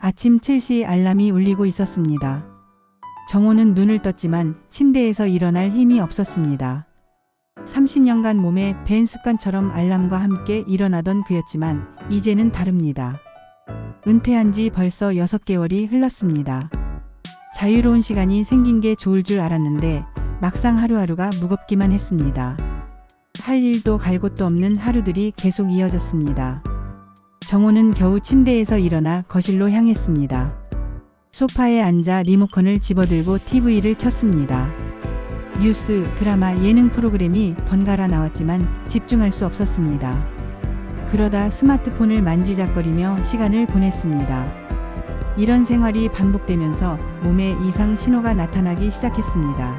아침 7시 알람이 울리고 있었습니다. 정호는 눈을 떴지만 침대에서 일어날 힘이 없었습니다. 30년간 몸에 밴 습관처럼 알람과 함께 일어나던 그였지만 이제는 다릅니다. 은퇴한 지 벌써 6개월이 흘렀습니다. 자유로운 시간이 생긴 게 좋을 줄 알았는데 막상 하루하루가 무겁기만 했습니다. 할 일도 갈 곳도 없는 하루들이 계속 이어졌습니다. 정호는 겨우 침대에서 일어나 거실로 향했습니다. 소파에 앉아 리모컨을 집어들고 TV를 켰습니다. 뉴스, 드라마, 예능 프로그램이 번갈아 나왔지만 집중할 수 없었습니다. 그러다 스마트폰을 만지작거리며 시간을 보냈습니다. 이런 생활이 반복되면서 몸에 이상 신호가 나타나기 시작했습니다.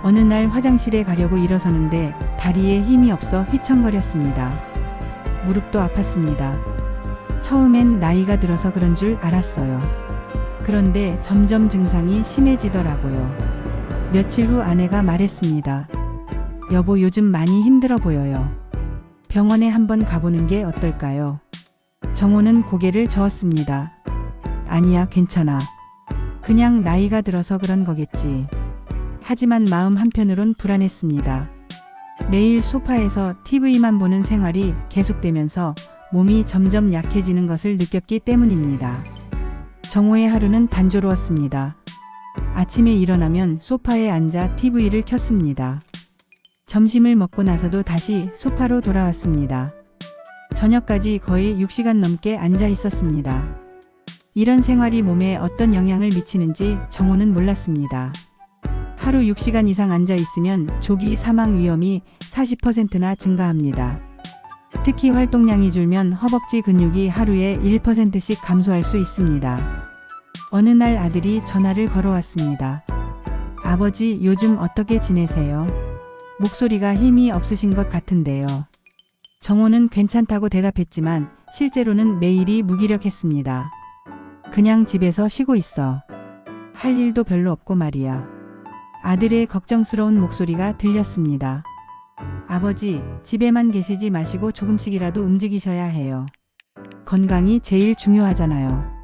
어느 날 화장실에 가려고 일어서는데 다리에 힘이 없어 휘청거렸습니다. 무릎도 아팠습니다. 처음엔 나이가 들어서 그런 줄 알았어요. 그런데 점점 증상이 심해지더라고요. 며칠 후 아내가 말했습니다. 여보, 요즘 많이 힘들어 보여요. 병원에 한번 가보는 게 어떨까요? 정호는 고개를 저었습니다. 아니야, 괜찮아. 그냥 나이가 들어서 그런 거겠지. 하지만 마음 한편으론 불안했습니다. 매일 소파에서 TV만 보는 생활이 계속되면서 몸이 점점 약해지는 것을 느꼈기 때문입니다. 정호의 하루는 단조로웠습니다. 아침에 일어나면 소파에 앉아 TV를 켰습니다. 점심을 먹고 나서도 다시 소파로 돌아왔습니다. 저녁까지 거의 6시간 넘게 앉아 있었습니다. 이런 생활이 몸에 어떤 영향을 미치는지 정호는 몰랐습니다. 하루 6시간 이상 앉아 있으면 조기 사망 위험이 40%나 증가합니다. 특히 활동량이 줄면 허벅지 근육이 하루에 1%씩 감소할 수 있습니다. 어느 날 아들이 전화를 걸어왔습니다. 아버지, 요즘 어떻게 지내세요? 목소리가 힘이 없으신 것 같은데요. 정호는 괜찮다고 대답했지만 실제로는 매일이 무기력했습니다. 그냥 집에서 쉬고 있어. 할 일도 별로 없고 말이야. 아들의 걱정스러운 목소리가 들렸습니다. 아버지, 집에만 계시지 마시고 조금씩이라도 움직이셔야 해요. 건강이 제일 중요하잖아요.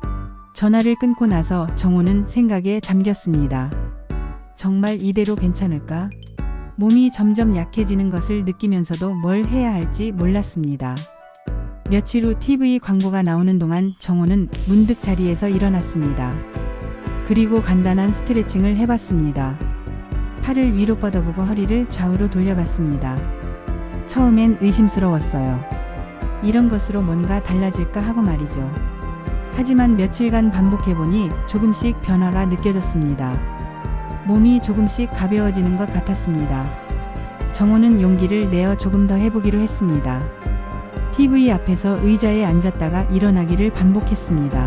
전화를 끊고 나서 정호는 생각에 잠겼습니다. 정말 이대로 괜찮을까? 몸이 점점 약해지는 것을 느끼면서도 뭘 해야 할지 몰랐습니다. 며칠 후 TV 광고가 나오는 동안 정호는 문득 자리에서 일어났습니다. 그리고 간단한 스트레칭을 해봤습니다. 팔을 위로 뻗어보고 허리를 좌우로 돌려봤습니다. 처음엔 의심스러웠어요. 이런 것으로 뭔가 달라질까 하고 말이죠. 하지만 며칠간 반복해보니 조금씩 변화가 느껴졌습니다. 몸이 조금씩 가벼워지는 것 같았습니다. 정호는 용기를 내어 조금 더 해보기로 했습니다. TV 앞에서 의자에 앉았다가 일어나기를 반복했습니다.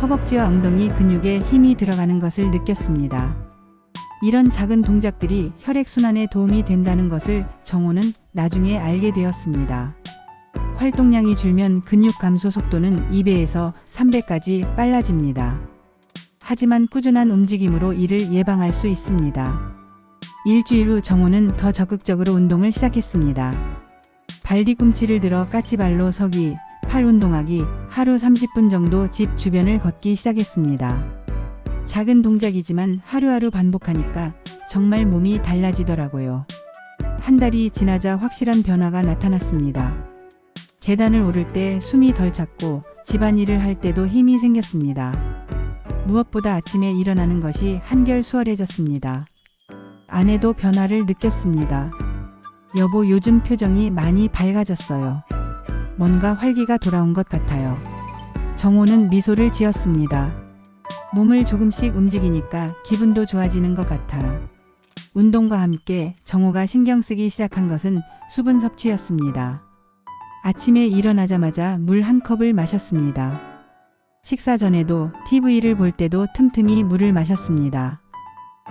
허벅지와 엉덩이 근육에 힘이 들어가는 것을 느꼈습니다. 이런 작은 동작들이 혈액순환에 도움이 된다는 것을 정호는 나중에 알게 되었습니다. 활동량이 줄면 근육 감소 속도는 2배에서 3배까지 빨라집니다. 하지만 꾸준한 움직임으로 이를 예방할 수 있습니다. 일주일 후 정호는 더 적극적으로 운동을 시작했습니다. 발 뒤꿈치를 들어 까치발로 서기, 팔 운동하기, 하루 30분 정도 집 주변을 걷기 시작했습니다. 작은 동작이지만 하루하루 반복하니까 정말 몸이 달라지더라고요. 한 달이 지나자 확실한 변화가 나타났습니다. 계단을 오를 때 숨이 덜 찼고 집안일을 할 때도 힘이 생겼습니다. 무엇보다 아침에 일어나는 것이 한결 수월해졌습니다. 아내도 변화를 느꼈습니다. 여보, 요즘 표정이 많이 밝아졌어요. 뭔가 활기가 돌아온 것 같아요. 정호는 미소를 지었습니다. 몸을 조금씩 움직이니까 기분도 좋아지는 것 같아. 운동과 함께 정호가 신경 쓰기 시작한 것은 수분 섭취였습니다. 아침에 일어나자마자 물 한 컵을 마셨습니다. 식사 전에도 TV를 볼 때도 틈틈이 물을 마셨습니다.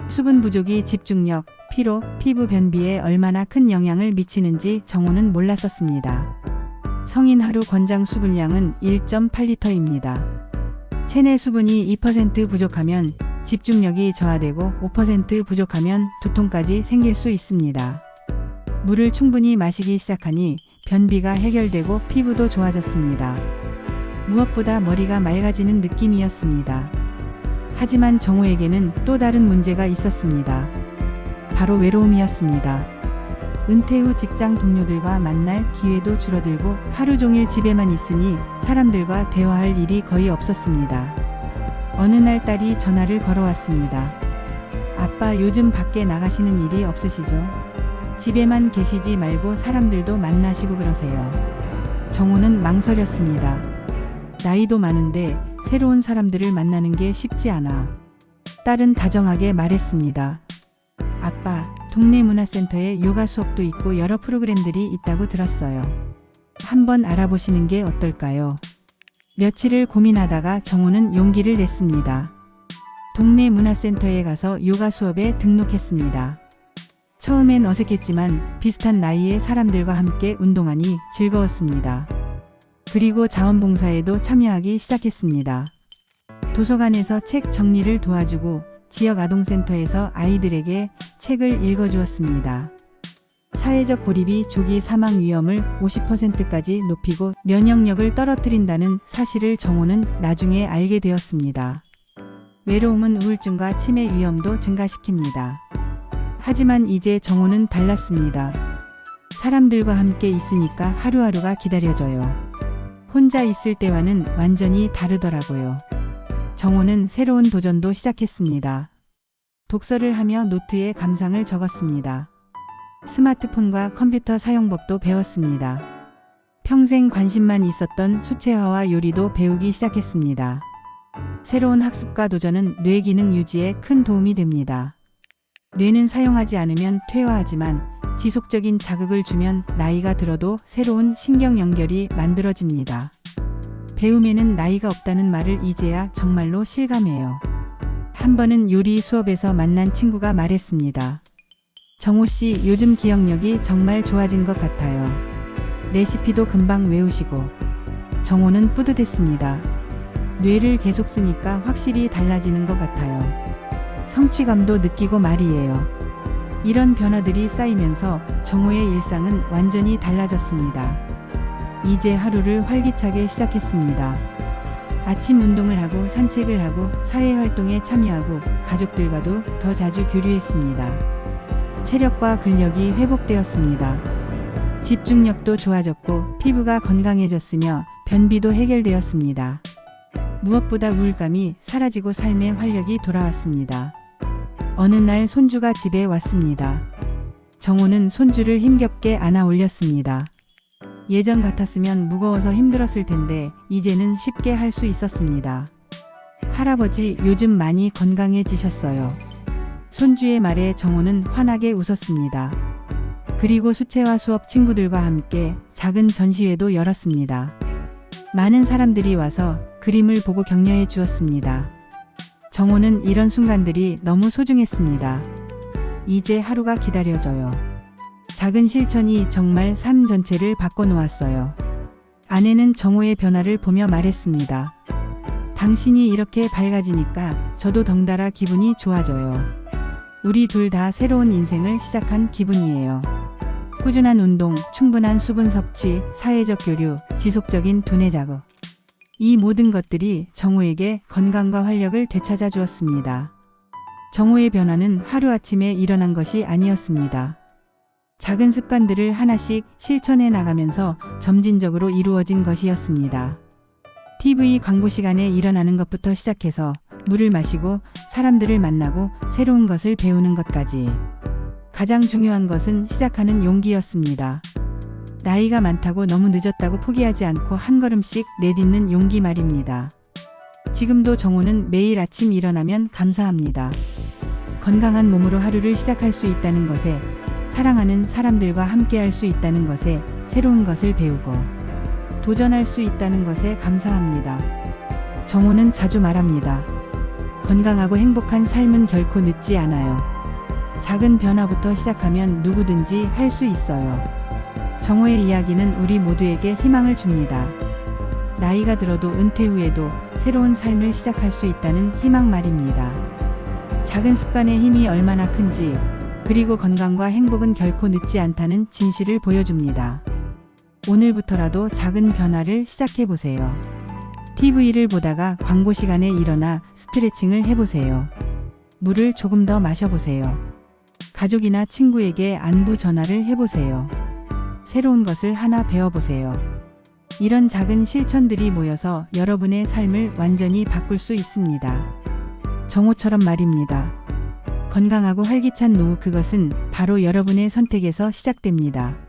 수분 부족이 집중력, 피로, 피부 변비에 얼마나 큰 영향을 미치는지 정호는 몰랐었습니다. 성인 하루 권장 수분량은 1.8리터입니다. 체내 수분이 2% 부족하면 집중력이 저하되고 5% 부족하면 두통까지 생길 수 있습니다. 물을 충분히 마시기 시작하니 변비가 해결되고 피부도 좋아졌습니다. 무엇보다 머리가 맑아지는 느낌이었습니다. 하지만 정호에게는 또 다른 문제가 있었습니다. 바로 외로움이었습니다. 은퇴 후 직장 동료들과 만날 기회도 줄어들고 하루 종일 집에만 있으니 사람들과 대화할 일이 거의 없었습니다. 어느 날 딸이 전화를 걸어왔습니다. 아빠, 요즘 밖에 나가시는 일이 없으시죠? 집에만 계시지 말고 사람들도 만나시고 그러세요. 정호는 망설였습니다. 나이도 많은데 새로운 사람들을 만나는 게 쉽지 않아. 딸은 다정하게 말했습니다. 아빠, 동네 문화센터에 요가 수업도 있고 여러 프로그램들이 있다고 들었어요. 한번 알아보시는 게 어떨까요? 며칠을 고민하다가 정호는 용기를 냈습니다. 동네 문화센터에 가서 요가 수업에 등록했습니다. 처음엔 어색했지만 비슷한 나이의 사람들과 함께 운동하니 즐거웠습니다. 그리고 자원봉사에도 참여하기 시작했습니다. 도서관에서 책 정리를 도와주고 지역 아동센터에서 아이들에게 책을 읽어주었습니다. 사회적 고립이 조기 사망 위험을 50%까지 높이고 면역력을 떨어뜨린다는 사실을 정호는 나중에 알게 되었습니다. 외로움은 우울증과 치매 위험도 증가시킵니다. 하지만 이제 정호는 달랐습니다. 사람들과 함께 있으니까 하루하루가 기다려져요. 혼자 있을 때와는 완전히 다르더라고요. 정호는 새로운 도전도 시작했습니다. 독서를 하며 노트에 감상을 적었습니다. 스마트폰과 컴퓨터 사용법도 배웠습니다. 평생 관심만 있었던 수채화와 요리도 배우기 시작했습니다. 새로운 학습과 도전은 뇌 기능 유지에 큰 도움이 됩니다. 뇌는 사용하지 않으면 퇴화하지만 지속적인 자극을 주면 나이가 들어도 새로운 신경 연결이 만들어집니다. 배움에는 나이가 없다는 말을 이제야 정말로 실감해요. 한 번은 요리 수업에서 만난 친구가 말했습니다. 정호 씨, 요즘 기억력이 정말 좋아진 것 같아요. 레시피도 금방 외우시고. 정호는 뿌듯했습니다. 뇌를 계속 쓰니까 확실히 달라지는 것 같아요. 성취감도 느끼고 말이에요. 이런 변화들이 쌓이면서 정호의 일상은 완전히 달라졌습니다. 이제 하루를 활기차게 시작했습니다. 아침 운동을 하고 산책을 하고 사회활동에 참여하고 가족들과도 더 자주 교류했습니다. 체력과 근력이 회복되었습니다. 집중력도 좋아졌고 피부가 건강해졌으며 변비도 해결되었습니다. 무엇보다 우울감이 사라지고 삶의 활력이 돌아왔습니다. 어느 날 손주가 집에 왔습니다. 정호는 손주를 힘겹게 안아 올렸습니다. 예전 같았으면 무거워서 힘들었을 텐데 이제는 쉽게 할 수 있었습니다. 할아버지, 요즘 많이 건강해지셨어요. 손주의 말에 정호는 환하게 웃었습니다. 그리고 수채화 수업 친구들과 함께 작은 전시회도 열었습니다. 많은 사람들이 와서 그림을 보고 격려해 주었습니다. 정호는 이런 순간들이 너무 소중했습니다. 이제 하루가 기다려져요. 작은 실천이 정말 삶 전체를 바꿔놓았어요. 아내는 정호의 변화를 보며 말했습니다. 당신이 이렇게 밝아지니까 저도 덩달아 기분이 좋아져요. 우리 둘 다 새로운 인생을 시작한 기분이에요. 꾸준한 운동, 충분한 수분 섭취, 사회적 교류, 지속적인 두뇌 자극. 이 모든 것들이 정호에게 건강과 활력을 되찾아 주었습니다. 정호의 변화는 하루아침에 일어난 것이 아니었습니다. 작은 습관들을 하나씩 실천해 나가면서 점진적으로 이루어진 것이었습니다. TV 광고 시간에 일어나는 것부터 시작해서 물을 마시고 사람들을 만나고 새로운 것을 배우는 것까지. 가장 중요한 것은 시작하는 용기였습니다. 나이가 많다고 너무 늦었다고 포기하지 않고 한 걸음씩 내딛는 용기 말입니다. 지금도 정호는 매일 아침 일어나면 감사합니다. 건강한 몸으로 하루를 시작할 수 있다는 것에, 사랑하는 사람들과 함께할 수 있다는 것에, 새로운 것을 배우고 도전할 수 있다는 것에 감사합니다. 정호는 자주 말합니다. 건강하고 행복한 삶은 결코 늦지 않아요. 작은 변화부터 시작하면 누구든지 할 수 있어요. 정호의 이야기는 우리 모두에게 희망을 줍니다. 나이가 들어도 은퇴 후에도 새로운 삶을 시작할 수 있다는 희망 말입니다. 작은 습관의 힘이 얼마나 큰지, 그리고 건강과 행복은 결코 늦지 않다는 진실을 보여줍니다. 오늘부터라도 작은 변화를 시작해 보세요. TV를 보다가 광고 시간에 일어나 스트레칭을 해보세요. 물을 조금 더 마셔보세요. 가족이나 친구에게 안부 전화를 해보세요. 새로운 것을 하나 배워보세요. 이런 작은 실천들이 모여서 여러분의 삶을 완전히 바꿀 수 있습니다. 정호처럼 말입니다. 건강하고 활기찬 노후, 그것은 바로 여러분의 선택에서 시작됩니다.